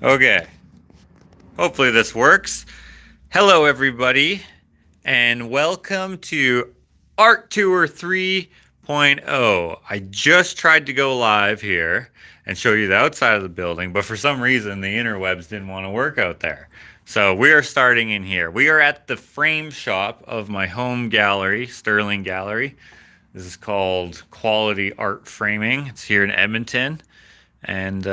Okay, hopefully this works. Hello, everybody, and welcome to Art Tour 3.0. I just tried to go live here and show you the outside of the building, but for some reason the interwebs didn't want to work out there. So we are starting in here. We are at the frame shop of my home gallery, Sterling Gallery. This is called Quality Art Framing. It's here in Edmonton. And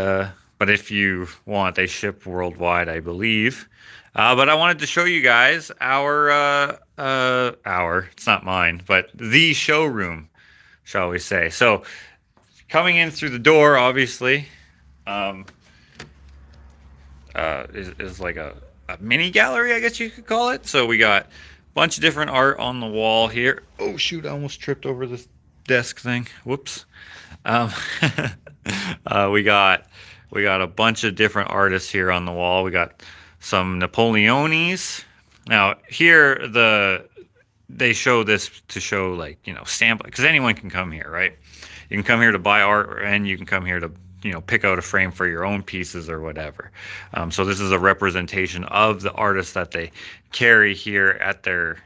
but if you want, they ship worldwide, I believe. But I wanted to show you guys our it's not mine, but the showroom, shall we say. So coming in through the door, obviously, um, is like a mini gallery, I guess you could call it. So we got a bunch of different art on the wall here. Oh shoot, I almost tripped over this desk thing. Whoops. Um, we got a bunch of different artists here on the wall. We got some Napoleonis. Now here they show this to show, like, sample, because anyone can come here, right? You can come here to buy art, and you can come here to pick out a frame for your own pieces or whatever. So this is a representation of the artists that they carry here at their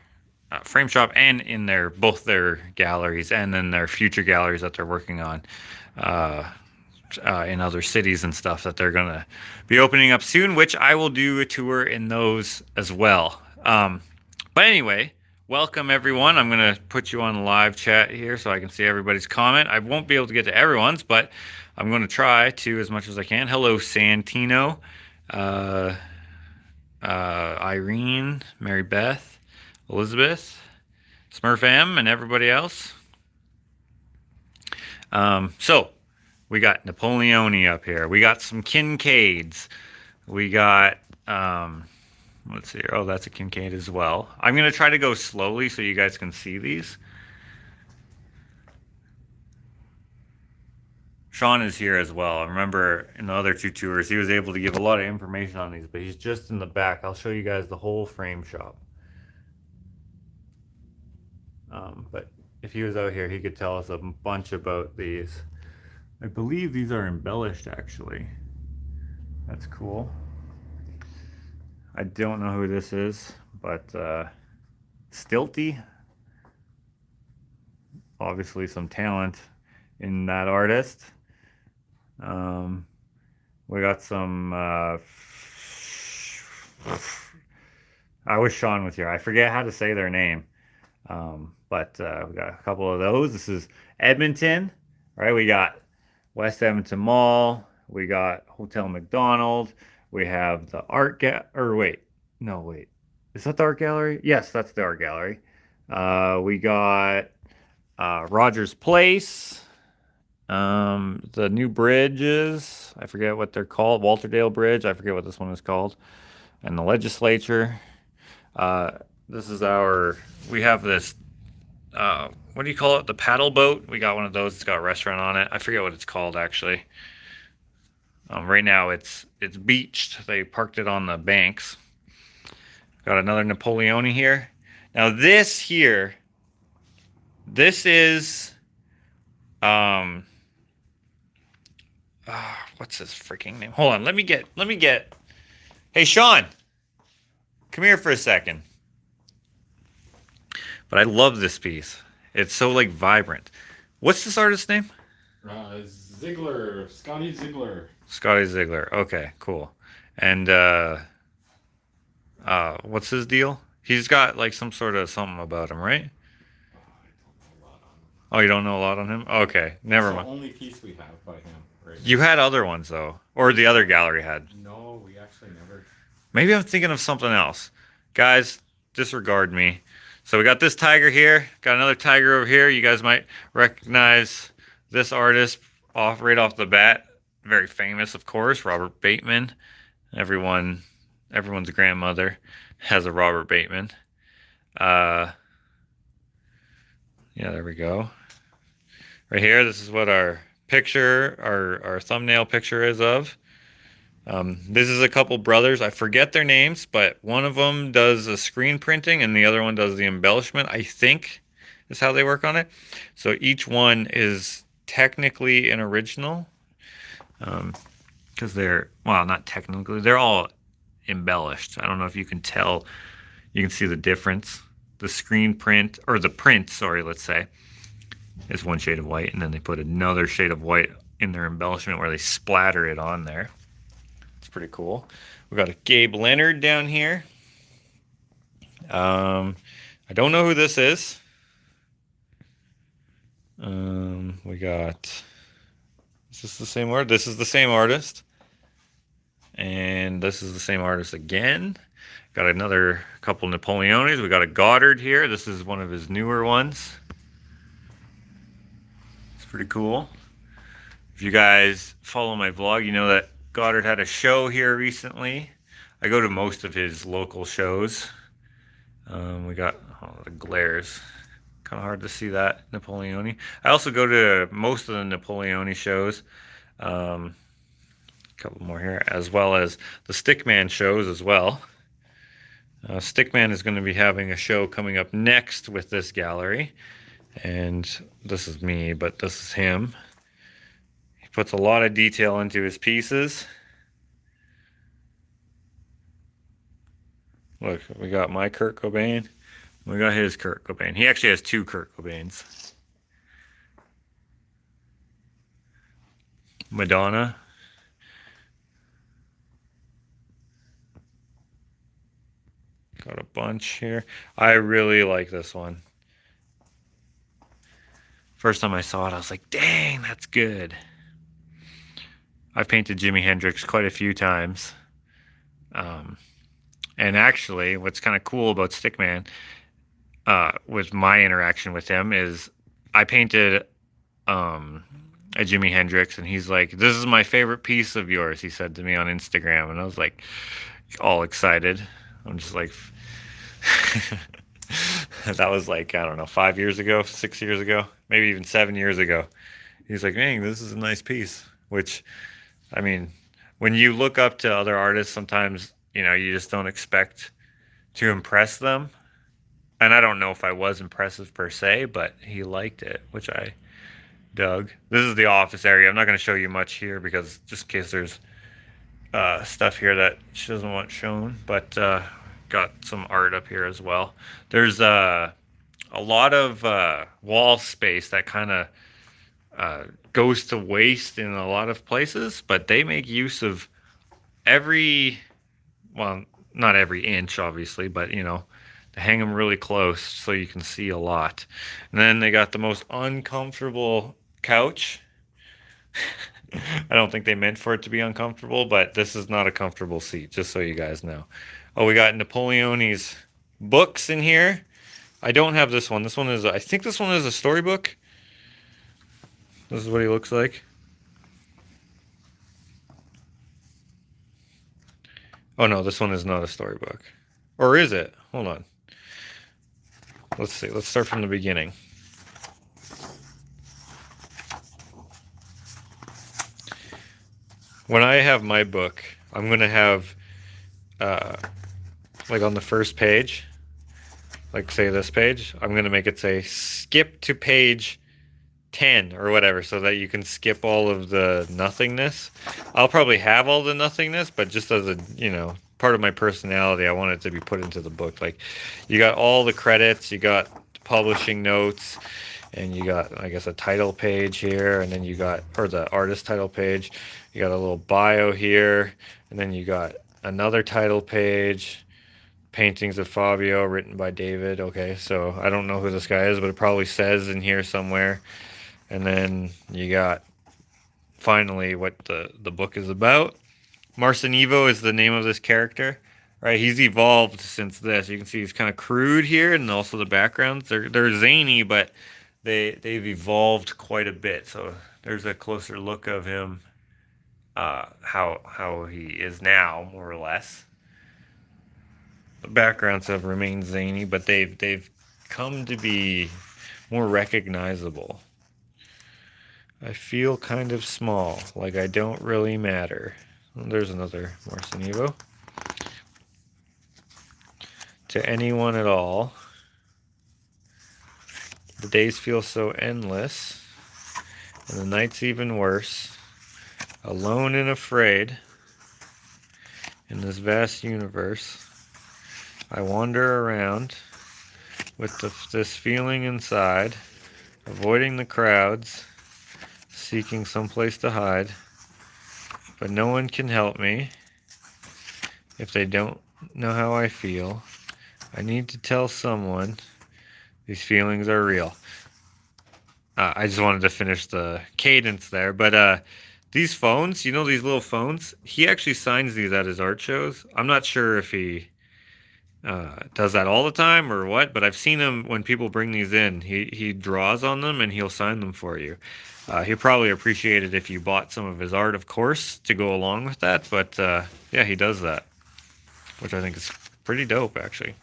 frame shop and in both their galleries and then their future galleries that they're working on in other cities and stuff that they're gonna be opening up soon, which I will do a tour in those as well. But anyway, welcome everyone. I'm gonna put you on live chat here so I can see everybody's comment. I won't be able to get to everyone's, but I'm gonna try to as much as I can. Hello Santino, Irene, Mary Beth, Elizabeth, Smurf M, and everybody else. So we got Napoleoni up here. We got some Kincaids. We got, let's see. Oh, that's a Kincaid as well. I'm going to try to go slowly so you guys can see these. Sean is here as well. I remember in the other two tours, he was able to give a lot of information on these, but he's just in the back. I'll show you guys the whole frame shop. But if he was out here, he could tell us a bunch about these. I believe these are embellished, actually. That's cool. I don't know who this is, but Stilty. Obviously some talent in that artist. We got some... I wish Sean was here. I forget how to say their name. But we got a couple of those. This is Edmonton, right? We got West Edmonton Mall. We got Hotel McDonald. We have the art wait. Is that the art gallery? Yes, that's the art gallery. We got Rogers Place. The new bridges. I forget what they're called. Walterdale Bridge. I forget what this one is called. And the legislature. This is we have this, what do you call it? The paddle boat. We got one of those. It's got a restaurant on it. I forget what it's called, actually. Right now it's beached. They parked it on the banks. Got another Napoleoni here. Now this is, what's his freaking name? Hold on. Let me get, hey, Sean, come here for a second. But I love this piece. It's so, like, vibrant. What's this artist's name? Ziegler. Scotty Ziegler. Scotty Ziegler. Okay, cool. And what's his deal? He's got, like, some sort of something about him, right? Oh, you don't know a lot on him? Okay, never mind. That's the only piece we have by him. Right. You had other ones, though. Or the other gallery had. No, we actually never. Maybe I'm thinking of something else. Guys, disregard me. So we got this tiger here. Got another tiger over here. You guys might recognize this artist right off the bat. Very famous, of course, Robert Bateman. Everyone's grandmother has a Robert Bateman. Yeah, there we go. Right here, this is what our thumbnail picture is of. This is a couple brothers. I forget their names, but one of them does the screen printing and the other one does the embellishment, I think is how they work on it. So each one is technically an original. because they're, well, not technically, they're all embellished. I don't know if you can tell. You can see the difference. The screen print, or the print, sorry, let's say, is one shade of white, and then they put another shade of white in their embellishment where they splatter it on there. It's pretty cool. We got a Gabe Leonard down here. I don't know who this is. We got, is this the same art? This is the same artist. And this is the same artist again. Got another couple Napoleones. We got a Goddard here. This is one of his newer ones. It's pretty cool. If you guys follow my vlog, you know that Goddard had a show here recently. I go to most of his local shows. We got, oh, the glares. Kind of hard to see that Napoleone. I also go to most of the Napoleone shows. A couple more here, as well as the Stickman shows as well. Stickman is going to be having a show coming up next with this gallery. And this is me, but this is him. He puts a lot of detail into his pieces. Look, we got my Kurt Cobain. We got his Kurt Cobain. He actually has two Kurt Cobains. Madonna. Got a bunch here. I really like this one. First time I saw it, I was like, dang, that's good. I've painted Jimi Hendrix quite a few times. And actually, what's kind of cool about Stickman, with my interaction with him, is I painted a Jimi Hendrix, and he's like, this is my favorite piece of yours, he said to me on Instagram. And I was like, all excited. I'm just like, that was like, I don't know, 5 years ago, 6 years ago, maybe even 7 years ago. He's like, dang, this is a nice piece. Which, I mean, when you look up to other artists, sometimes, you know, you just don't expect to impress them. And I don't know if I was impressive per se, but he liked it, which I dug. This is the office area. I'm not going to show you much here because just in case there's stuff here that she doesn't want shown, but got some art up here as well. There's a lot of wall space that kind of goes to waste in a lot of places, but they make use of every, well, not every inch obviously, but you know, to hang them really close so you can see a lot. And then they got the most uncomfortable couch. I don't think they meant for it to be uncomfortable, but this is not a comfortable seat, just so you guys know. Oh, we got Napoleone's books in here. I don't have this one. This one is, I think this one is a storybook. This is what he looks like. Oh no, this one is not a storybook. Or is it? Hold on. Let's see. Let's start from the beginning. When I have my book, I'm going to have, like on the first page, like say this page, I'm going to make it say skip to page 10 or whatever, so that you can skip all of the nothingness. I'll probably have all the nothingness, but just as a, you know, part of my personality, I want it to be put into the book. Like, you got all the credits, you got publishing notes, and you got, I guess, a title page here, and then you got, or the artist title page, you got a little bio here, and then you got another title page, paintings of Fabio written by David. Okay, so I don't know who this guy is, but it probably says in here somewhere. And then you got finally what the book is about. Marcinevo is the name of this character, right? He's evolved since this. You can see he's kind of crude here, and also the backgrounds. They're zany, but they've evolved quite a bit. So there's a closer look of him, how he is now, more or less. The backgrounds have remained zany, but they've come to be more recognizable. I feel kind of small, like I don't really matter. There's another Marcinevo. To anyone at all. The days feel so endless, and the nights even worse. alone and afraid in this vast universe. I wander around with this feeling inside, avoiding the crowds, seeking someplace to hide, but no one can help me if they don't know how I feel. I need to tell someone these feelings are real. I just wanted to finish the cadence there, but these phones, you know, these little phones, he actually signs these at his art shows. I'm not sure if he does that all the time or what, but I've seen him when people bring these in. He draws on them and he'll sign them for you. He'll probably appreciate it if you bought some of his art, of course, to go along with that. But yeah, he does that, which I think is pretty dope, actually.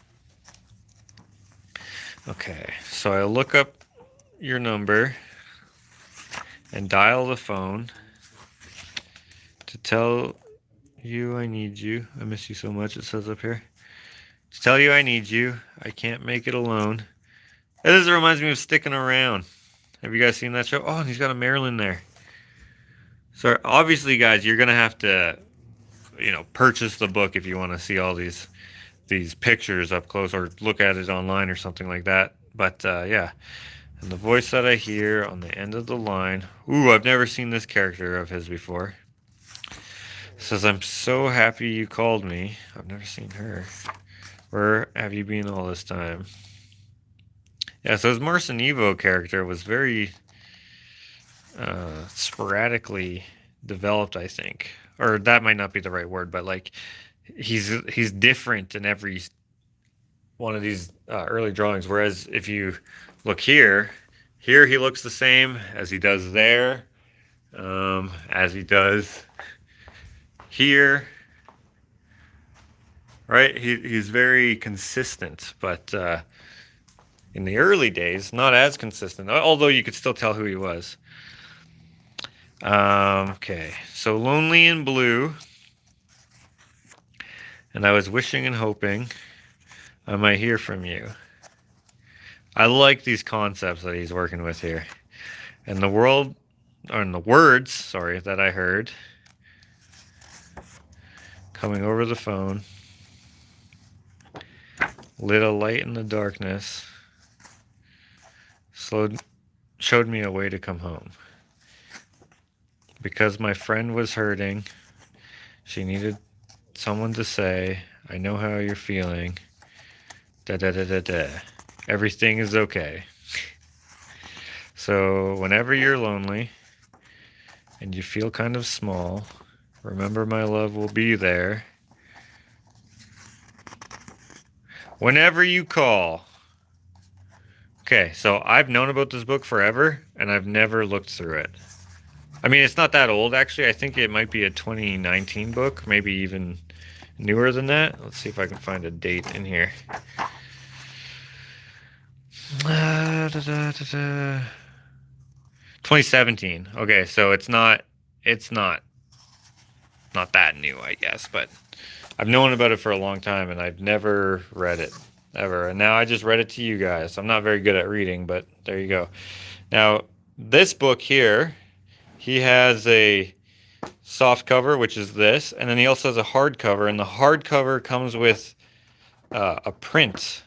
Okay, so I look up your number and dial the phone to tell you I need you. I miss you so much, it says up here. To tell you I need you. I can't make it alone. This reminds me of Sticking Around. Have you guys seen that show? Oh, and he's got a Marilyn there. So obviously, guys, you're gonna have to, purchase the book if you want to see all these pictures up close, or look at it online or something like that. But yeah, and the voice that I hear on the end of the line. Ooh, I've never seen this character of his before. Says, I'm so happy you called me. I've never seen her. Where have you been all this time? Yeah, so his Marson Evo character was very sporadically developed, I think. Or that might not be the right word, but like he's different in every one of these early drawings. Whereas if you look here he looks the same as he does there, as he does here. Right? He's very consistent, but in the early days, not as consistent, although you could still tell who he was. Okay, so Lonely and Blue. And I was wishing and hoping I might hear from you. I like these concepts that he's working with here. And the words, that I heard coming over the phone lit a light in the darkness, showed me a way to come home. Because my friend was hurting, she needed someone to say, I know how you're feeling. Da da da da da. Everything is okay. So whenever you're lonely and you feel kind of small, remember my love will be there. Whenever you call. Okay, so I've known about this book forever, and I've never looked through it. I mean, it's not that old, actually. I think it might be a 2019 book, maybe even newer than that. Let's see if I can find a date in here. 2017. Okay, so it's not that new, I guess, but I've known about it for a long time, and I've never read it, ever. And now I just read it to you guys. I'm not very good at reading, but there you go. Now, this book here, he has a soft cover, which is this, and then he also has a hardcover, and the hardcover comes with a print.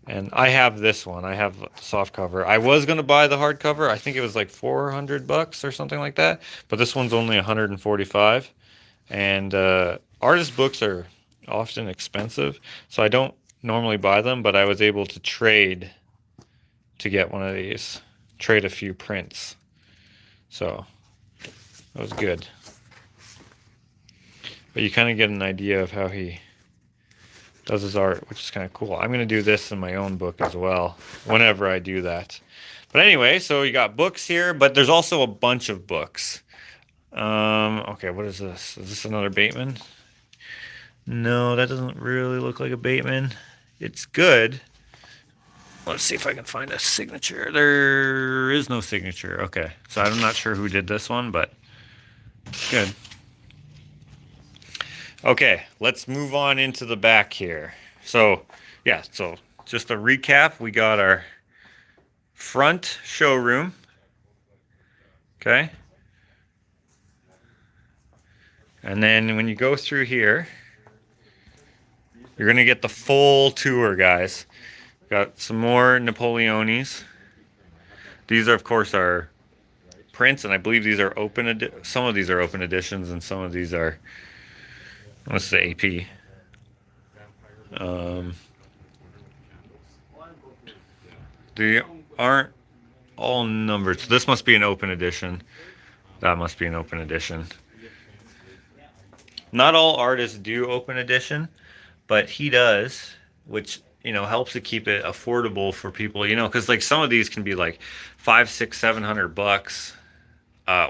And I have this one. I have the soft cover. I was going to buy the hardcover. I think it was like $400 or something like that. But this one's only $145. And artist books are often expensive, so I don't normally buy them, but I was able to trade to get one of these. Trade a few prints. So that was good. But you kind of get an idea of how he does his art, which is kind of cool. I'm going to do this in my own book as well, whenever I do that. But anyway, so you got books here, but there's also a bunch of books. Okay, what is this? Is this another Bateman? No, that doesn't really look like a Bateman. It's good. Let's see if I can find a signature. There is no signature. Okay, so I'm not sure who did this one, but good. Okay, let's move on into the back here. So, yeah, so just a recap. We got our front showroom. Okay. And then when you go through here, you're going to get the full tour, guys. Got some more Napoleonis. These are, of course, our prints, and I believe these are some of these are open editions, and some of these are, let's say, AP. They aren't all numbered, so this must be an open edition. That must be an open edition. Not all artists do open edition, but he does, which helps to keep it affordable for people. Because like some of these can be like 5, 6, $700,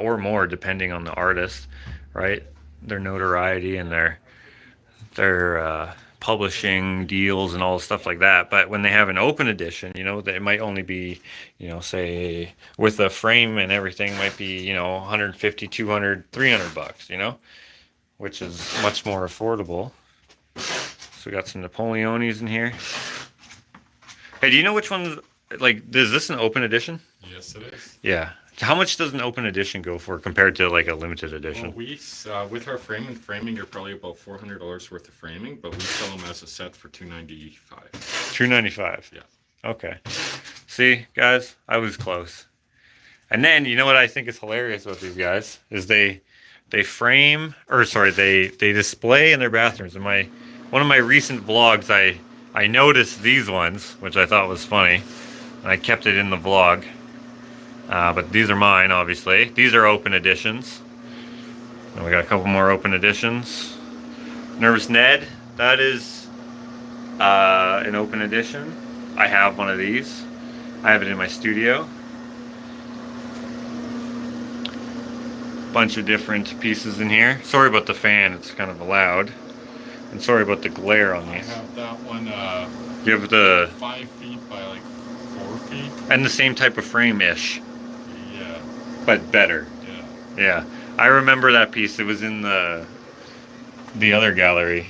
or more, depending on the artist, right? Their notoriety and their publishing deals and all stuff like that. But when they have an open edition, it might only be, say with a frame and everything, might be 150, 200, $300, which is much more affordable. So we got some Napoleonis in here. Hey, do you know which ones? Like, is this an open edition? Yes, it is. Yeah. How much does an open edition go for compared to like a limited edition? Well, we with our framing, you're probably about $400 worth of framing, but we sell them as a set for $295. $295. Yeah. Okay. See, guys, I was close. And then you know what I think is hilarious about these guys is they frame, or sorry, they display in their bathrooms. In one of my recent vlogs, I noticed these ones, which I thought was funny, and I kept it in the vlog. But these are mine, obviously. These are open editions. And we got a couple more open editions. Nervous Ned, that is an open edition. I have one of these. I have it in my studio. Bunch of different pieces in here. Sorry about the fan, it's kind of loud. And sorry about the glare on these. I have that one. You have the 5 feet by like 4 feet. And the same type of frame-ish. Yeah. But better. Yeah. Yeah. I remember that piece. It was in the other gallery.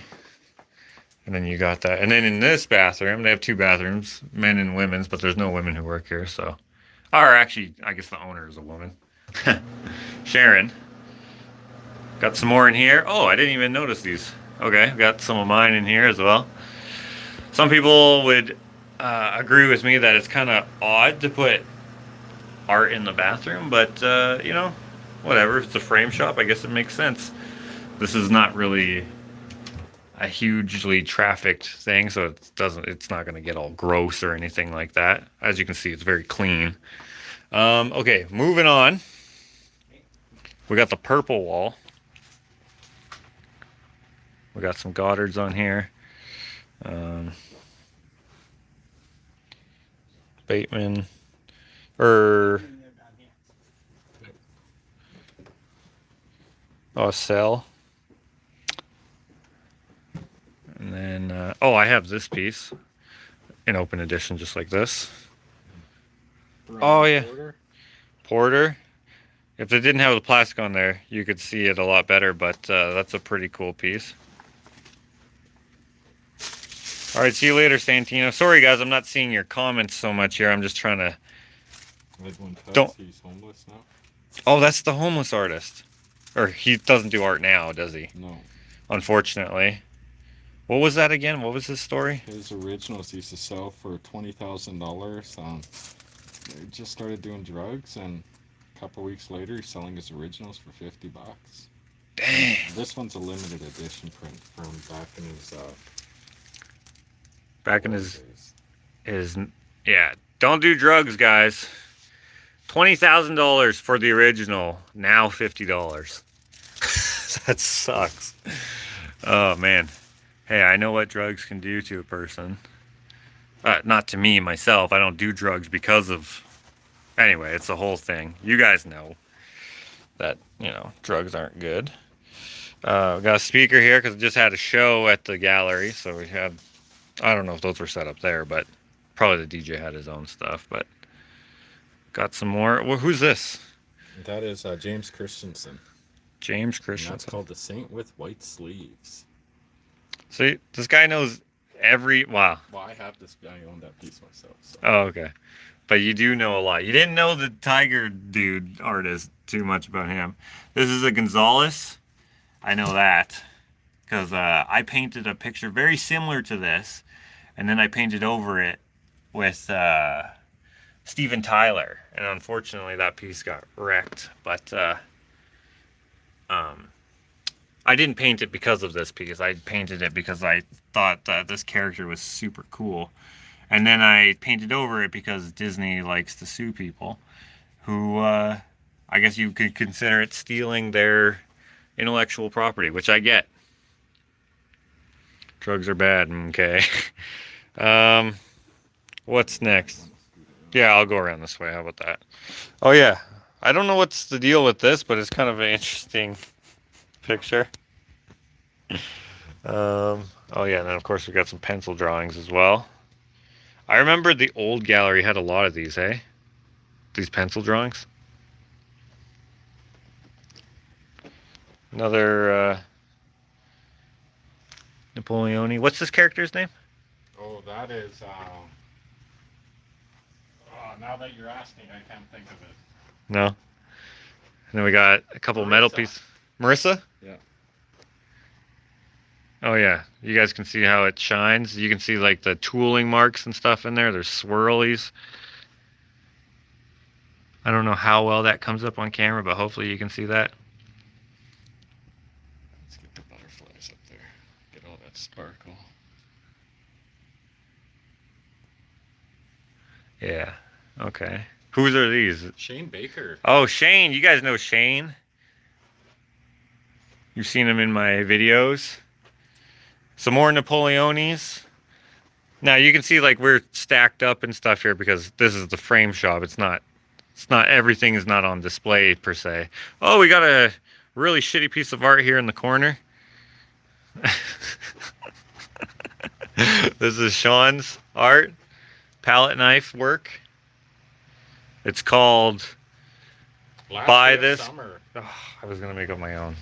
And then you got that. And then in this bathroom, they have 2 bathrooms, men and women's, but there's no women who work here, so. Or actually, I guess the owner is a woman. Sharon. Got some more in here. Oh, I didn't even notice these. Okay, got some of mine in here as well. Some people would agree with me that it's kind of odd to put art in the bathroom, but whatever. If it's a frame shop, I guess it makes sense. This is not really a hugely trafficked thing, so it's not going to get all gross or anything like that. As you can see, it's very clean. Okay, moving on. We got the purple wall. We got some Goddards on here. Bateman. Cell. And then, I have this piece in open edition, just like this. Oh, yeah. Porter. If it didn't have the plastic on there, you could see it a lot better, but that's a pretty cool piece. All right, see you later, Santino. Sorry, guys, I'm not seeing your comments so much here. I'm just trying to... He's homeless now. Oh, that's the homeless artist. Or he doesn't do art now, does he? No. Unfortunately. What was that again? What was his story? His originals used to sell for $20,000. He just started doing drugs, and a couple weeks later, he's selling his originals for $50. Dang. This one's a limited edition print from back in his yeah. Don't do drugs, guys. $20,000 for the original. Now $50. That sucks. Oh man. Hey, I know what drugs can do to a person. Not to me, myself. I don't do drugs because of... Anyway, it's the whole thing. You guys know that, drugs aren't good. We got a speaker here because we just had a show at the gallery. So we had... I don't know if those were set up there, but probably the DJ had his own stuff. But got some more. Well, who's this? That is James Christensen. James Christensen. And that's called the Saint with White Sleeves. See, this guy knows every... Wow. Well, I have this guy. I own that piece myself. So. Oh, okay. But you do know a lot. You didn't know the Tiger dude artist too much about him. This is a Gonzalez. I know that because I painted a picture very similar to this, and then I painted over it with Steven Tyler, and unfortunately that piece got wrecked. But I didn't paint it because of this piece. I painted it because I thought that this character was super cool. And then I painted over it because Disney likes to sue people who, I guess you could consider it stealing their intellectual property, which I get. Drugs are bad, okay. um, what's next? Yeah, I'll go around this way. How about that? Oh, yeah. I don't know what's the deal with this, but it's kind of an interesting picture. Oh yeah, and then of course we got some pencil drawings as well. I remember the old gallery had a lot of these, hey? These pencil drawings. Another Napoleone. What's this character's name? Oh, that is. Now that you're asking, I can't think of it. No. And then we got a couple metal pieces. Marissa? Yeah. Oh yeah, you guys can see how it shines. You can see like the tooling marks and stuff in there. There's swirlies. I don't know how well that comes up on camera, but hopefully you can see that. Let's get the butterflies up there. Get all that sparkle. Yeah. Okay. Whose are these? Shane Baker. Oh, Shane. You guys know Shane. You've seen him in my videos. Some more Napoleones. Now you can see like we're stacked up and stuff here because this is the frame shop. It's not everything is not on display per se. Oh, we got a really shitty piece of art here in the corner. This is Sean's art, palette knife work. It's called Buy This. Summer. Oh, I was gonna make up my own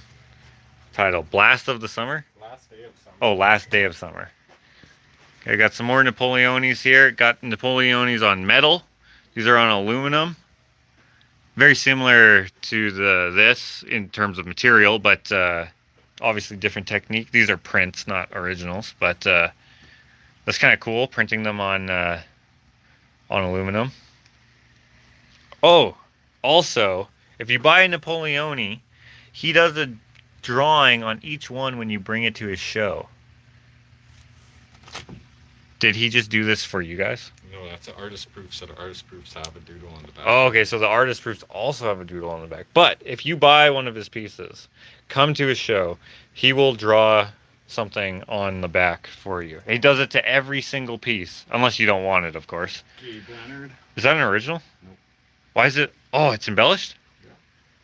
title. Blast of the Summer? Last day of summer. Oh, Last Day of Summer. Okay, got some more Napoleones here. Got Napoleones on metal. These are on aluminum. Very similar to this in terms of material, but obviously different technique. These are prints, not originals, but that's kind of cool, printing them on aluminum. Oh, also, if you buy a Napoleone, he does a drawing on each one when you bring it to his show. Did he just do this for you guys? No, that's an artist proof, so the artist proofs have a doodle on the back. Oh, okay, so the artist proofs also have a doodle on the back. But if you buy one of his pieces, come to his show, he will draw something on the back for you. He does it to every single piece, unless you don't want it, of course. Gabe Leonard. Is that an original? Nope. Why is it? Oh, it's embellished?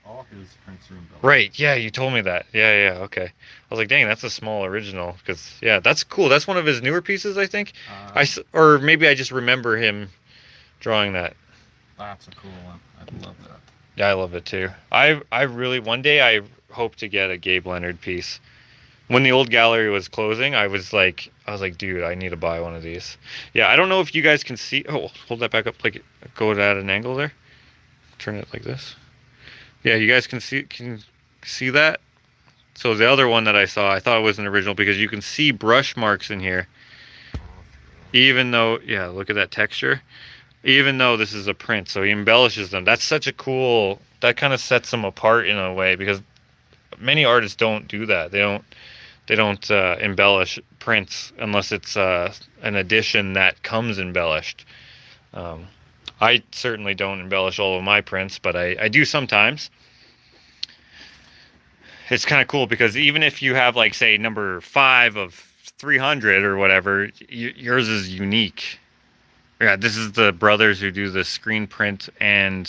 All his prints are embellished. Right, yeah, you told me that. Yeah, okay. I was like, dang, that's a small original. Because, yeah, that's cool. That's one of his newer pieces, I think. Or maybe I just remember him drawing that. That's a cool one. I love that. Yeah, I love it too. I really, one day I hope to get a Gabe Leonard piece. When the old gallery was closing, I was like, dude, I need to buy one of these. Yeah, I don't know if you guys can see. Oh, hold that back up, like go at an angle there. Turn it like this. Yeah, you guys can see that? So the other one that I saw, I thought it was an original because you can see brush marks in here. Even though, yeah, look at that texture. Even though this is a print, so he embellishes them. That's such a cool, that kind of sets them apart in a way because many artists don't do that. They don't embellish prints unless it's an edition that comes embellished. I certainly don't embellish all of my prints, but I do sometimes. It's kind of cool because even if you have, like, say, number 5 of 300 or whatever, yours is unique. Yeah, this is the brothers who do the screen print and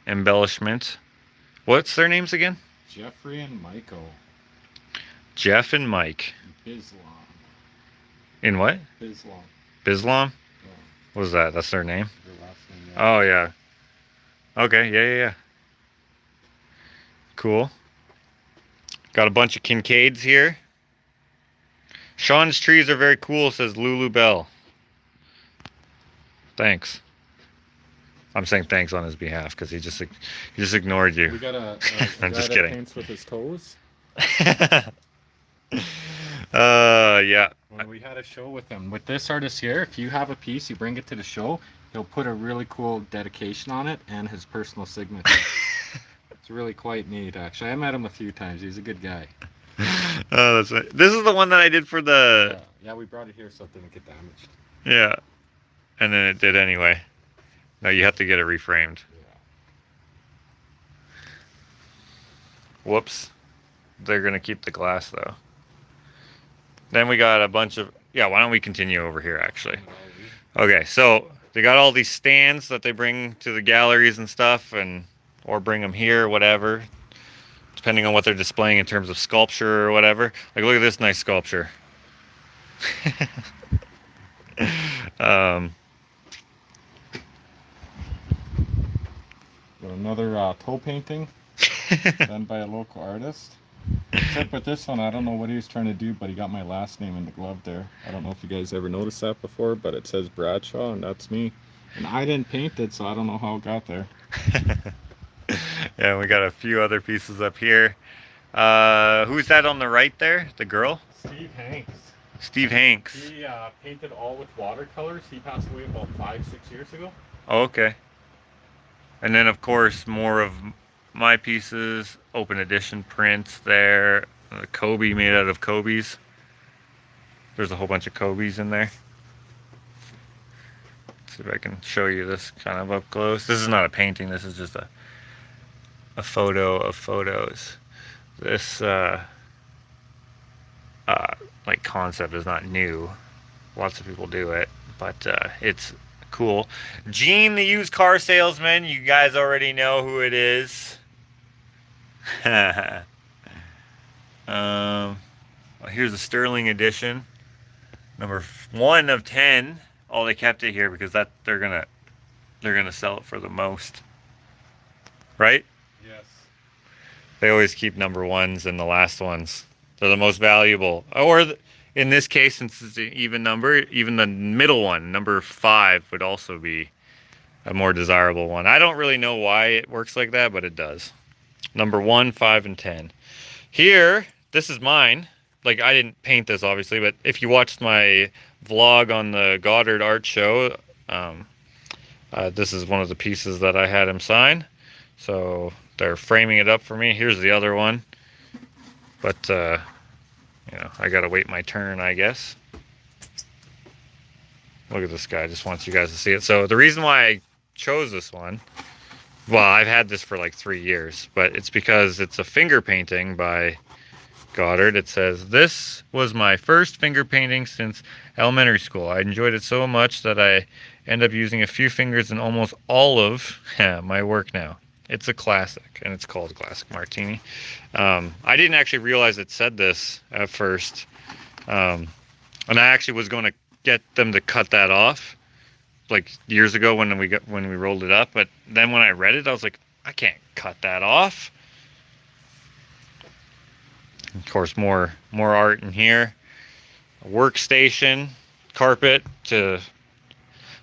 embellishment. What's their names again? Jeffrey and Michael. Jeff and Mike. Bislam. In what? Bislam. Bislam? Yeah. What was that? That's their name? Their last name, yeah. Oh, yeah. Okay, yeah. Cool. Got a bunch of Kincaids here. Sean's trees are very cool, says Lulu Bell. Thanks. I'm saying thanks on his behalf because he just ignored you. We got a I'm guy just that kidding. paints with his toes. Yeah. When we had a show with him, with this artist here, if you have a piece, you bring it to the show, he'll put a really cool dedication on it and his personal signature. It's really quite neat, actually. I met him a few times. He's a good guy. Oh, that's right. This is the one that I did for the. Yeah, we brought it here so it didn't get damaged. Yeah, and then it did anyway. No, you have to get it reframed. Yeah. Whoops. They're gonna keep the glass though. Then we got a bunch of. Yeah, why don't we continue over here actually? Okay, so they got all these stands that they bring to the galleries and stuff, and or bring them here, whatever, depending on what they're displaying in terms of sculpture or whatever. Like, look at this nice sculpture. Got another toe painting done by a local artist. Except with this one, I don't know what he was trying to do, but he got my last name in the glove there. I don't know if you guys ever noticed that before, but it says Bradshaw, and that's me. And I didn't paint it, so I don't know how it got there. Yeah, we got a few other pieces up here. Who's that on the right there? The girl? Steve Hanks. Steve Hanks. He painted all with watercolors. He passed away about 5-6 years ago. Oh, okay. And then, of course, more of my pieces, open edition prints there. Kobe made out of Kobe's. There's a whole bunch of Kobe's in there. Let's see if I can show you this kind of up close. This is not a painting. This is just a photo of photos. This like concept is not new. Lots of people do it, but it's cool. Gene, the used car salesman. You guys already know who it is. Well, here's a Sterling edition, number 1 of 10. Oh, they kept it here because that they're gonna sell it for the most, right? Yes. They always keep number 1s and the last ones. They're the most valuable. Or in this case, since it's an even number, even the middle one, number 5, would also be a more desirable one. I don't really know why it works like that, but it does. Number 1, 5, and 10. Here, this is mine. Like, I didn't paint this, obviously, but if you watched my vlog on the Goddard art show, this is one of the pieces that I had him sign. So they're framing it up for me. Here's the other one. But, you know, I gotta wait my turn, I guess. Look at this guy. Just wants you guys to see it. So the reason why I chose this one, well, I've had this for like 3 years, but it's because it's a finger painting by Goddard. It says, "This was my first finger painting since elementary school. I enjoyed it so much that I end up using a few fingers in almost all of my work now. It's a classic," and it's called Classic Martini. I didn't actually realize it said this at first, and I actually was going to get them to cut that off like years ago when we rolled it up, but then when I read it, I was like, I can't cut that off. Of course, more art in here. A workstation, carpet to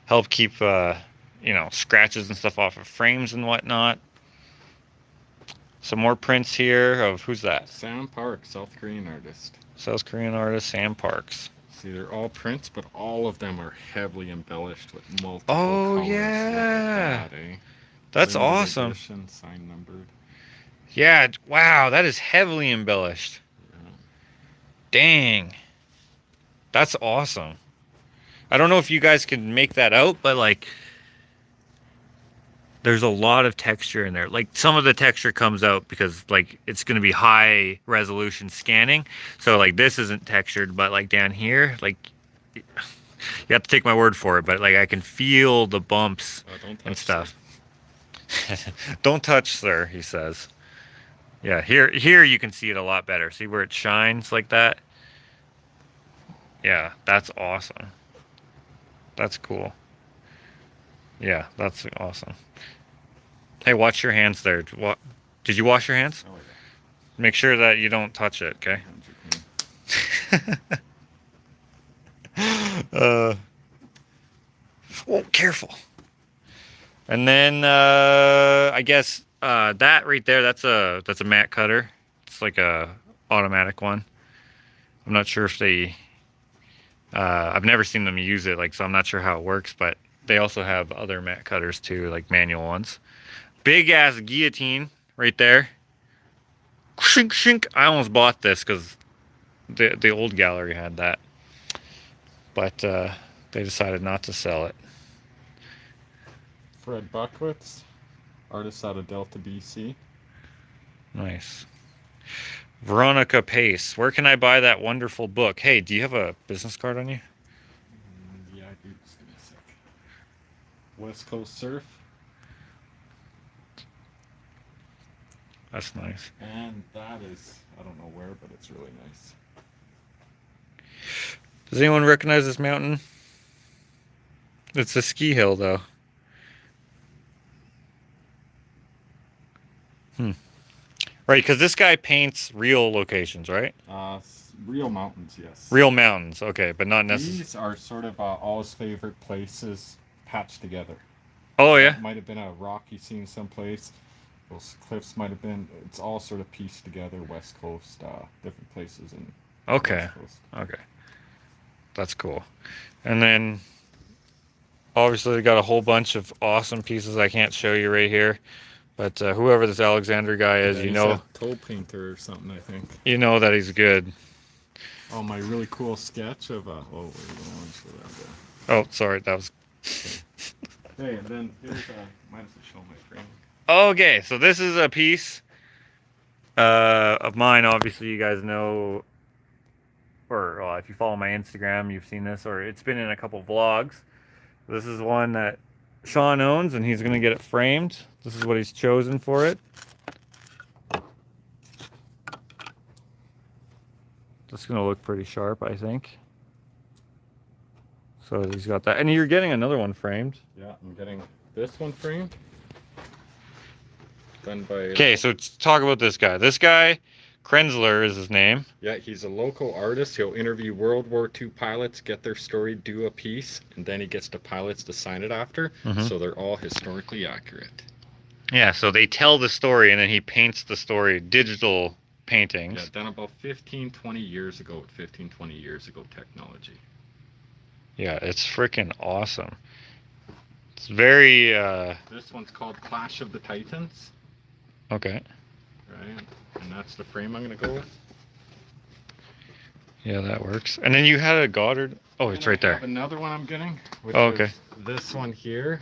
help keep you know, scratches and stuff off of frames and whatnot. Some more prints here of, who's that? Sam Park, South Korean artist. South Korean artist Sam Parks. See, they're all prints, but all of them are heavily embellished with multiple Oh, colors. yeah. Look at that, eh? That's Limited awesome. edition, sign numbered. Yeah, wow, that is heavily embellished. Yeah. Dang. That's awesome. I don't know if you guys can make that out, but like, there's a lot of texture in there. Like, some of the texture comes out because like it's going to be high resolution scanning. So like this isn't textured, but like down here, like, you have to take my word for it, but like I can feel the bumps Don't touch and stuff. Don't touch, sir, he says. Yeah, here you can see it a lot better. See where it shines like that? Yeah, that's awesome. That's cool. Yeah, that's awesome. Hey, watch your hands there. Did you wash your hands? Oh, yeah. Make sure that you don't touch it, okay? Oh, careful. And then I guess that right there, that's a mat cutter. It's like a automatic one. I'm not sure if they, I've never seen them use it, like, so I'm not sure how it works, but they also have other mat cutters too, like manual ones. Big ass guillotine right there. Shink, shink. I almost bought this because the old gallery had that, but they decided not to sell it. Fred Buckwitz, artist out of Delta, BC. Nice. Veronica Pace. Where can I buy that wonderful book? Hey, do you have a business card on you? Yeah, I do. Just give me a sec. West Coast Surf. That's nice. And that is, I don't know where, but it's really nice. Does anyone recognize this mountain? It's a ski hill, though. Right, because this guy paints real locations, right? Real mountains, yes. Real mountains, okay, but not necessarily. These are sort of all his favorite places patched together. Oh, yeah? It might have been a rocky scene someplace. Those cliffs might have been. It's all sort of pieced together. West Coast, different places in Okay. West Coast. Okay. That's cool. And then, obviously, they got a whole bunch of awesome pieces I can't show you right here. But whoever this Alexander guy is, Yeah, you he's know, a toe painter or something, I think. you know that he's good. Oh, my really cool sketch of oh, wait, for that. Oh, sorry, that was. Hey, and then here's might as well show my frame. Okay, so this is a piece of mine. Obviously, you guys know, or if you follow my Instagram, you've seen this, or it's been in a couple vlogs. This is one that Sean owns, and he's gonna get it framed. This is what he's chosen for it. That's gonna look pretty sharp, I think. So he's got that, and you're getting another one framed. Yeah, I'm getting this one framed. Done by. Okay, so let's talk about this guy. This guy, Krenzler is his name. Yeah, he's a local artist. He'll interview World War II pilots, get their story, do a piece, and then he gets the pilots to sign it after. So they're all historically accurate. Yeah, so they tell the story, and then he paints the story, digital paintings. Yeah, done about 15, 20 years ago with 15, 20 years ago technology. Yeah, it's freaking awesome. It's very, This one's called Clash of the Titans. okay. Right, and that's the frame I'm going to go with. Yeah, that works. And then you had a Goddard. Oh, it's right I there. have another one I'm getting, which okay. is this one here.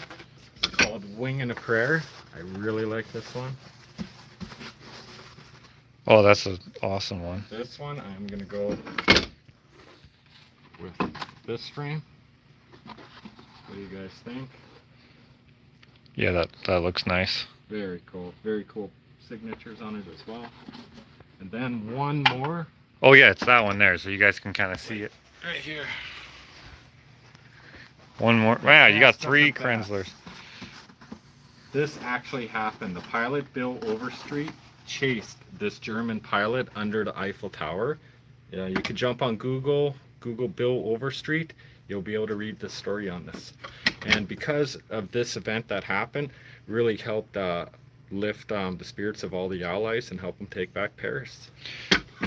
It's called Wing and a Prayer. I really like this one. Oh, that's an awesome one. This one, I'm going to go with this frame. What do you guys think? Yeah, that looks nice. Very cool. Very cool signatures on it as well. And then one more. Oh, yeah, it's that one there, so you guys can kind of see it. Right here. One more. Wow, you got 3 Krenzlers. This actually happened. The pilot, Bill Overstreet, chased this German pilot under the Eiffel Tower. Yeah, you can jump on Google Bill Overstreet. You'll be able to read the story on this. And because of this event that happened, really helped lift the spirits of all the Allies and help them take back Paris.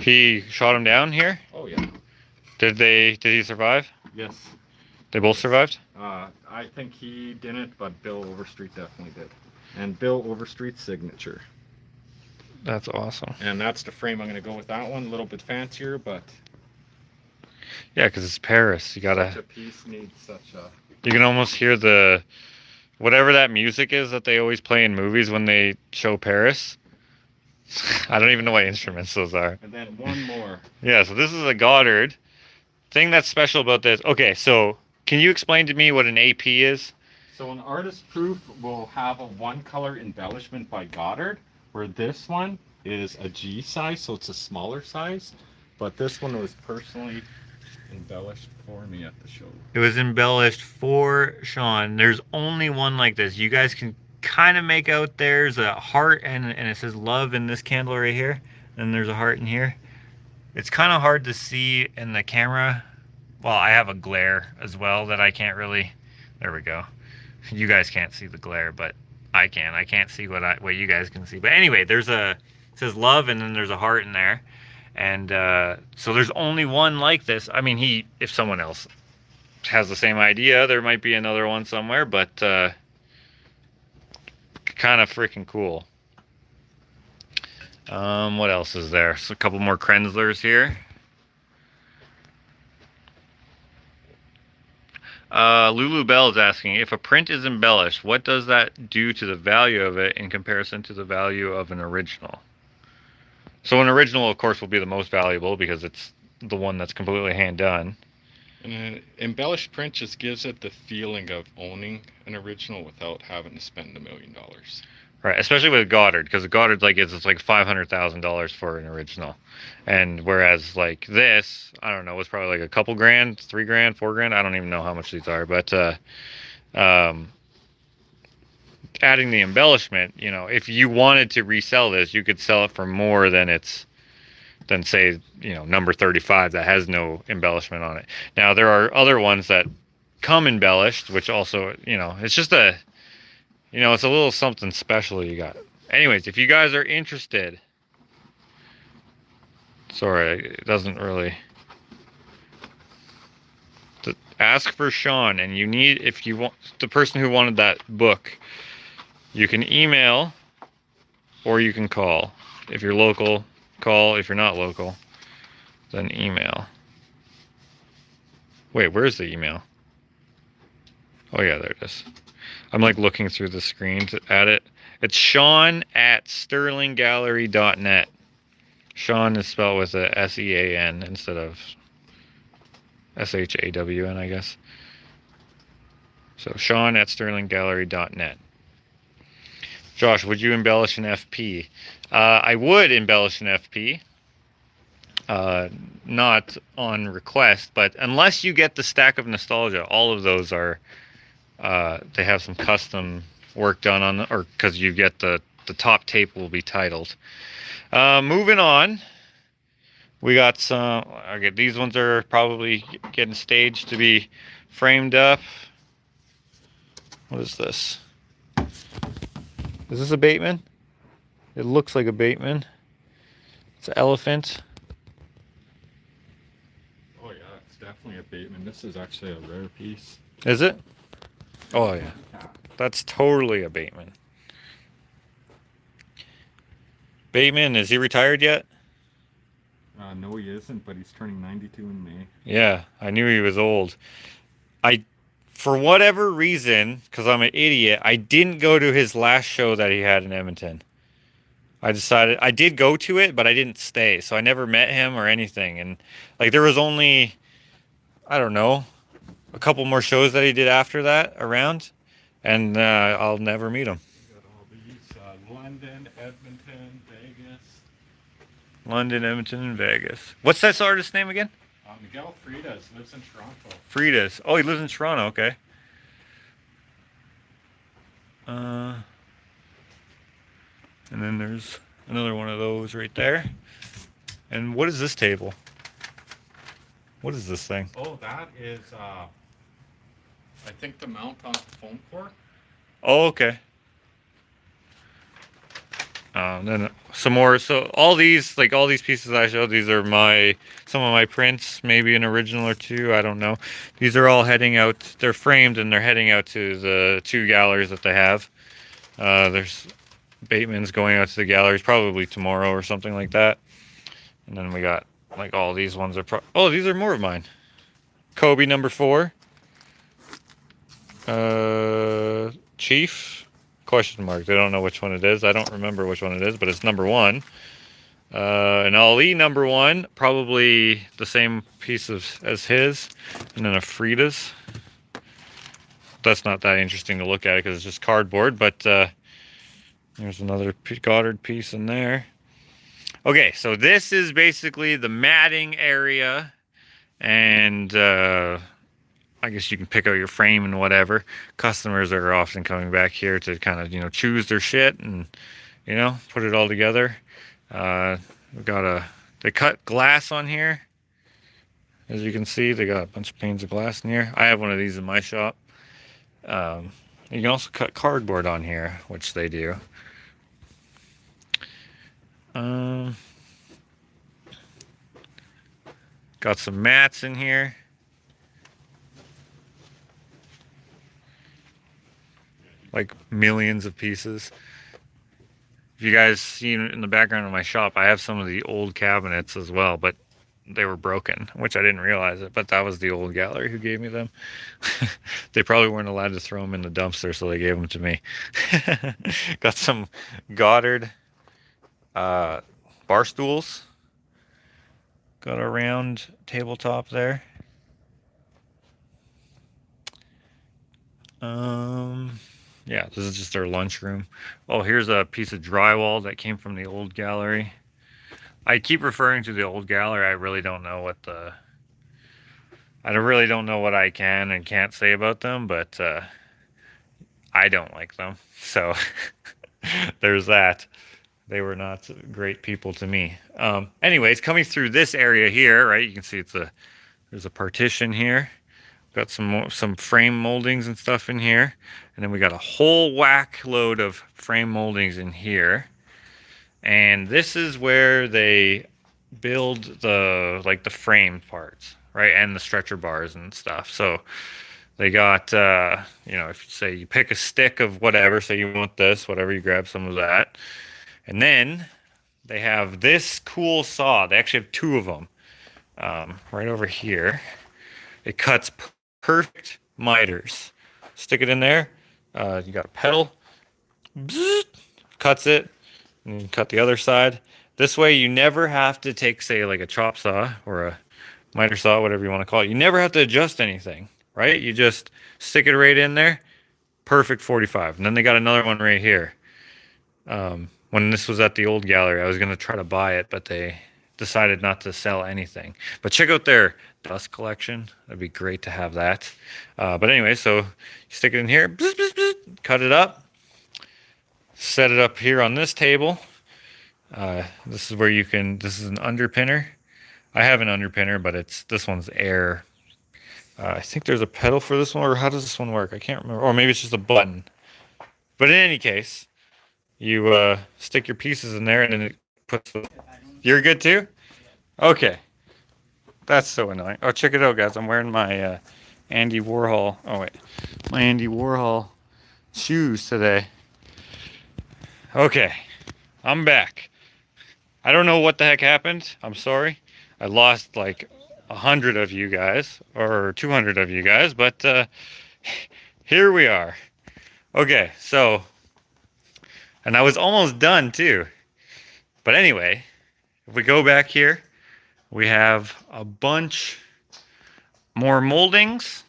He shot him down here? Oh yeah. Did he survive? Yes. They both survived? I think he didn't, but Bill Overstreet definitely did. And Bill Overstreet's signature. That's awesome. And that's the frame. I'm going to go with that one. A little bit fancier, but yeah, because it's Paris. You gotta. Such a piece needs such a. You can almost hear the whatever that music is that they always play in movies when they show Paris. I don't even know what instruments those are. And then one more. Yeah, so this is a Goddard. Thing that's special about this. Okay, so can you explain to me what an AP is? So an artist proof will have a one color embellishment by Goddard, where this one is a G size, so it's a smaller size. But this one was personally embellished for me at the show. It was embellished for Sean. There's only one like this. You guys can kind of make out there's a heart and it says love in this candle right here. And there's a heart in here. It's kind of hard to see in the camera. Well, I have a glare as well that I can't really. There we go. You guys can't see the glare, but I can. I can't see what you guys can see. But anyway, it says love and then there's a heart in there. And so there's only one like this. I mean, if someone else has the same idea, there might be another one somewhere, but kind of freaking cool. What else is there? So a couple more Krenslers here. Lulu Bell is asking, if a print is embellished, what does that do to the value of it in comparison to the value of an original? So an original, of course, will be the most valuable because it's the one that's completely hand done. And an embellished print just gives it the feeling of owning an original without having to spend $1 million. Right, especially with Goddard, because Goddard it's like $500,000 for an original, and whereas like this, I don't know, was probably like a couple grand, $3 grand, $4 grand. I don't even know how much these are, but adding the embellishment, you know, if you wanted to resell this, you could sell it for more than say, you know, number 35 that has no embellishment on it. Now there are other ones that come embellished, which also, you know, it's just you know, it's a little something special you got. Anyways, if you guys are interested, sorry, it doesn't really. Ask for Sean, and you need, if you want, the person who wanted that book, you can email or you can call. If you're local, call. If you're not local, then email. Wait, where's the email? Oh yeah, there it is. I'm like looking through the screen at it. It's Sean at sterlinggallery.net. Sean is spelled with a S-E-A-N instead of S-H-A-W-N, I guess. So Sean at sterlinggallery.net. Josh, would you embellish an FP? I would embellish an FP. Not on request, but unless you get the Stack of Nostalgia, all of those are they have some custom work done on or because you get the top tape will be titled. Moving on, we got some. Okay, these ones are probably getting staged to be framed up. What is this? Is this a Bateman? It looks like a Bateman. It's an elephant. Oh yeah, it's definitely a Bateman. This is actually a rare piece. Is it? Oh yeah, that's totally a Bateman. Bateman, is he retired yet? No, he isn't, but he's turning 92 in May. Yeah, I knew he was old. For whatever reason, because I'm an idiot, I didn't go to his last show that he had in Edmonton. I decided, I did go to it, but I didn't stay, so I never met him or anything. And like there was only, I don't know, a couple more shows that he did after that around, and I'll never meet him. Got all these London, Edmonton, Vegas. London, Edmonton, and Vegas. What's that artist's name again? Miguel Flores lives in Toronto. Fridas. Oh, he lives in Toronto. Okay. And then there's another one of those right there. And what is this table? What is this thing? Oh, that is, I think the mount on the foam core. Oh, okay. Then some more. So all these pieces I showed, these are some of my prints, maybe an original or two. I don't know. These are all heading out. They're framed and they're heading out to the 2 galleries that they have. There's Bateman's going out to the galleries probably tomorrow or something like that. And then we got like all these ones are. Oh, these are more of mine. Kobe #4. Chief. Question mark. They don't know which one it is. I don't remember which one it is, but it's #1. An Ali #1, probably the same piece as his, and then a Frida's. That's not that interesting to look at because it's just cardboard, but there's another Goddard piece in there. Okay, so this is basically the matting area, and I guess you can pick out your frame and whatever. Customers are often coming back here to kind of, you know, choose their shit and, you know, put it all together. We've got they cut glass on here. As you can see, they got a bunch of panes of glass in here. I have one of these in my shop. You can also cut cardboard on here, which they do. Got some mats in here. Like millions of pieces. If you guys see in the background of my shop, I have some of the old cabinets as well, but they were broken, which I didn't realize it, but that was the old gallery who gave me them. They probably weren't allowed to throw them in the dumpster, so they gave them to me. Got some Goddard bar stools. Got a round tabletop there. Yeah, this is just our lunchroom. Oh, here's a piece of drywall that came from the old gallery. I keep referring to the old gallery. I really don't know what what I can and can't say about them, but I don't like them. So there's that. They were not great people to me. Anyways, coming through this area here, right? You can see there's a partition here. Got some frame moldings and stuff in here, and then we got a whole whack load of frame moldings in here. And this is where they build the frame parts, right, and the stretcher bars and stuff. So they got you know, if you say you pick a stick of whatever, say you want this, whatever, you grab some of that, and then they have this cool saw. They actually have two of them right over here. It cuts perfect miters. Stick it in there. You got a pedal. Bzzzt, cuts it. And you cut the other side. This way you never have to take, say, like a chop saw or a miter saw, whatever you want to call it. You never have to adjust anything, right? You just stick it right in there. Perfect 45. And then they got another one right here. When this was at the old gallery, I was going to try to buy it, but they decided not to sell anything. But check out their dust collection. That'd be great to have that. But anyway, so you stick it in here, bzz, bzz, bzz, cut it up, set it up here on this table. This is where you can, this is an underpinner. I have an underpinner, but this one's air. I think there's a pedal for this one, or how does this one work? I can't remember. Or maybe it's just a button. But in any case, you stick your pieces in there and then it puts the... You're good too? Okay. That's so annoying. Oh, check it out, guys. I'm wearing my Andy Warhol. Oh, wait. My Andy Warhol shoes today. Okay. I'm back. I don't know what the heck happened. I'm sorry. I lost like 100 of you guys, or 200 of you guys, but here we are. Okay, so, and I was almost done too. But anyway, if we go back here, we have a bunch more moldings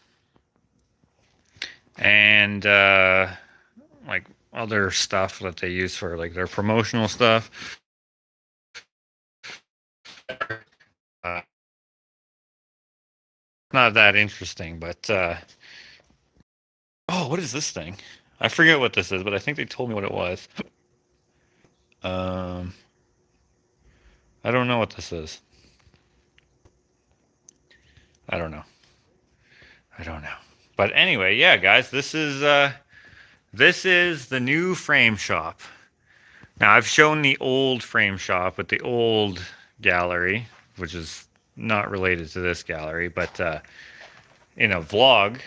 and like other stuff that they use for like their promotional stuff. Not that interesting, but oh, what is this thing? I forget what this is, but I think they told me what it was. I don't know what this is. I don't know. But anyway, yeah, guys, this is the new frame shop. Now, I've shown the old frame shop with the old gallery, which is not related to this gallery, but in a vlog.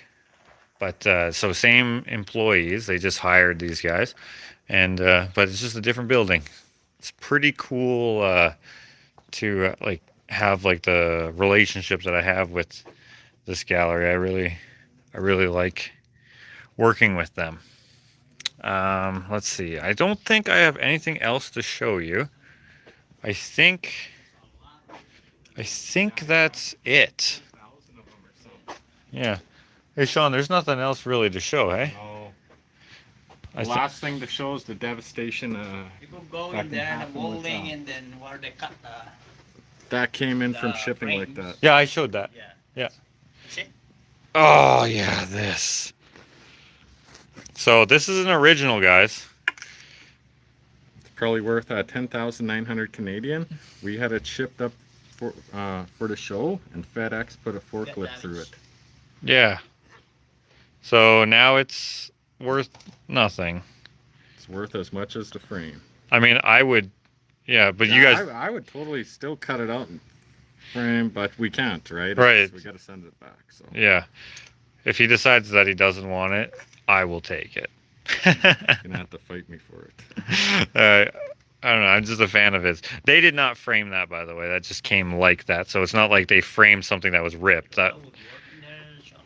But so same employees, they just hired these guys, and but it's just a different building. It's pretty cool to like have like the relationship that I have with this gallery. I really like working with them. Let's see. I don't think I have anything else to show you. I think that's it. Yeah. Hey, Sean, there's nothing else really to show, hey? No. The last thing to show is the devastation. People go in there, the molding, and then where they cut that came in from the shipping frames. like that. Yeah, I showed that. Yeah. Yeah. Oh, yeah, this. So this is an original, guys. It's probably worth 10,900 Canadian. We had it shipped up for the show, and FedEx put a forklift through it. Yeah. So now it's worth nothing. It's worth as much as the frame. I mean, I would, yeah, but you guys... I would totally still cut it out and frame, but we can't, right? Right. We got to send it back. So Yeah. If he decides that he doesn't want it, I will take it. you're gonna have to fight me for it. I don't know. I'm just a fan of his. They did not frame that, by the way. That just came like that. So it's not like they framed something that was ripped. That. Would work in there, Sean,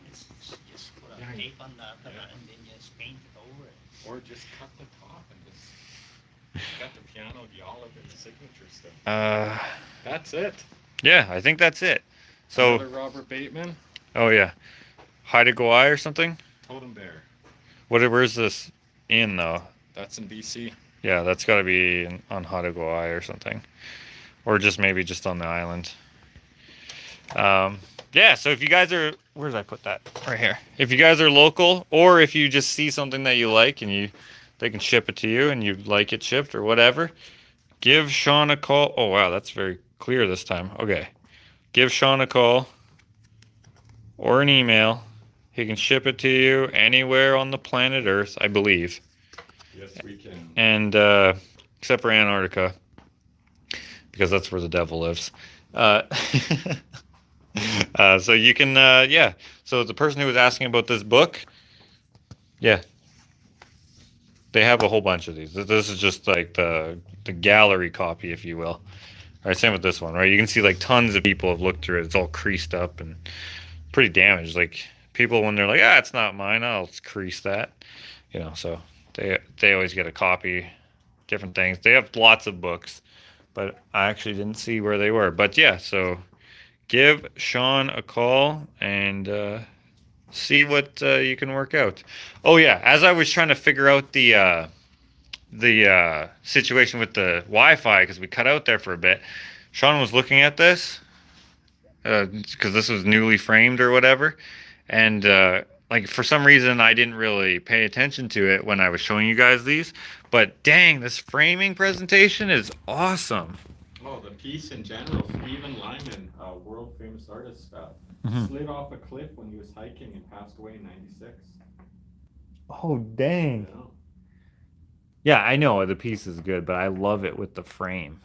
just put a tape on that and then just paint it over it. Or just cut the top and just got the piano, the olive, and the signature stuff. That's it. Yeah, I think that's it. So. Another Robert Bateman. Oh yeah, Haida or something. Totem Bear. Where's this in though? That's in BC. Yeah, that's got to be on Haida or something, or just maybe just on the island. Yeah. So if you guys are, where did I put that? Right here. If you guys are local, or if you just see something that you like and they can ship it to you and you like it shipped or whatever, give Sean a call. Oh wow, that's very clear this time. Okay, give Sean a call or an email. He can ship it to you anywhere on the planet Earth, I believe. Yes, we can. And except for Antarctica, because that's where the devil lives. So you can, yeah. So the person who was asking about this book, yeah, they have a whole bunch of these. This is just like the gallery copy, if you will. All right, same with this one, right? You can see like tons of people have looked through it. It's all creased up and pretty damaged. Like people, when they're like, it's not mine, I'll crease that, so they always get a copy, different things. They have lots of books, but I actually didn't see where they were. But yeah, so give Sean a call and see what you can work out. Oh yeah, as I was trying to figure out the situation with the Wi-Fi, because we cut out there for a bit, Sean was looking at this because this was newly framed or whatever, and like for some reason I didn't really pay attention to it when I was showing you guys these, but dang, this framing presentation is awesome. Oh, the piece in general. Even Lyman, world famous artist, slid off a cliff when he was hiking and passed away in '96. Oh dang. Yeah, I know the piece is good, but I love it with the frame.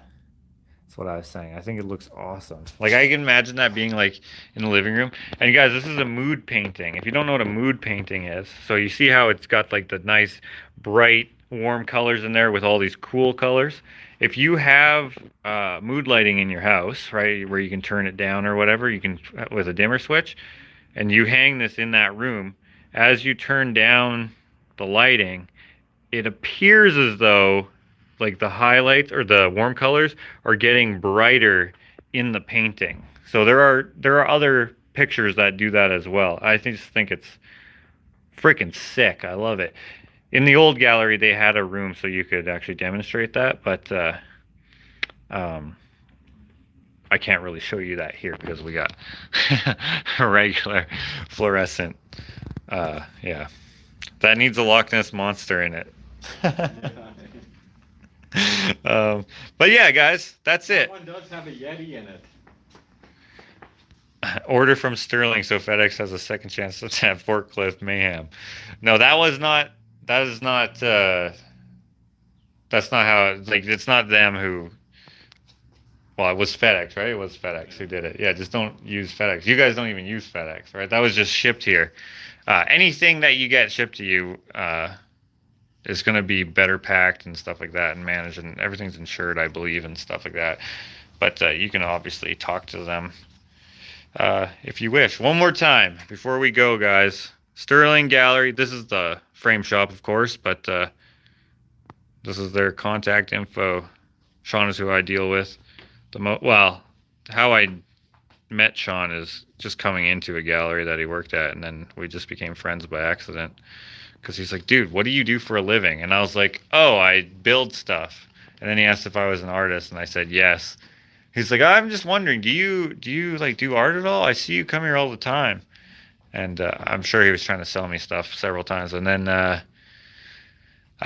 That's what I was saying. I think it looks awesome. Like I can imagine that being like in the living room. And you guys, this is a mood painting. If you don't know what a mood painting is, so you see how it's got like the nice, bright, warm colors in there with all these cool colors. If you have mood lighting in your house, right, where you can turn it down or whatever, you can with a dimmer switch, and you hang this in that room, as you turn down the lighting, it appears as though like the highlights or the warm colors are getting brighter in the painting. So there are other pictures that do that as well. I just think it's freaking sick. I love it. In the old gallery, they had a room so you could actually demonstrate that, but I can't really show you that here because we got a regular fluorescent. Yeah, that needs a Loch Ness monster in it. But yeah, guys, that's it. That one does have a Yeti in it. Order from Sterling so FedEx has a second chance to have forklift mayhem. No, that is not that's not how, like, it's not them who, well, it was FedEx, right? It was FedEx who did it. Yeah, just don't use FedEx. You guys don't even use FedEx, right? That was just shipped here. Anything that you get shipped to you is going to be better packed and stuff like that and managed, and everything's insured, I believe, and stuff like that. But you can obviously talk to them if you wish. One more time before we go, guys. Sterling Gallery. This is the frame shop, of course, but this is their contact info. Sean is who I deal with. Well, how I met Sean is just coming into a gallery that he worked at, and then we just became friends by accident. Because he's like, dude, what do you do for a living? And I was like, oh, I build stuff. And then he asked if I was an artist, and I said yes. He's like, I'm just wondering, do you like do art at all? I see you come here all the time. And I'm sure he was trying to sell me stuff several times. And then I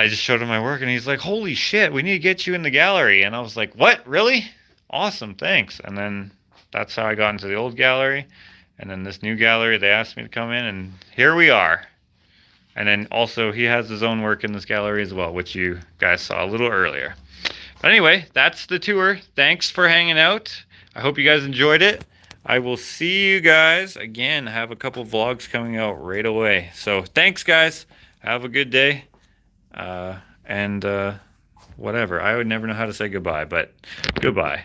just showed him my work, and he's like, holy shit, we need to get you in the gallery. And I was like, what, really? Awesome, thanks. And then that's how I got into the old gallery. And then this new gallery, they asked me to come in, and here we are. And then also he has his own work in this gallery as well, which you guys saw a little earlier. But anyway, that's the tour. Thanks for hanging out. I hope you guys enjoyed it. I will see you guys again. Have a couple vlogs coming out right away. So thanks, guys. Have a good day. And whatever. I would never know how to say goodbye, but goodbye.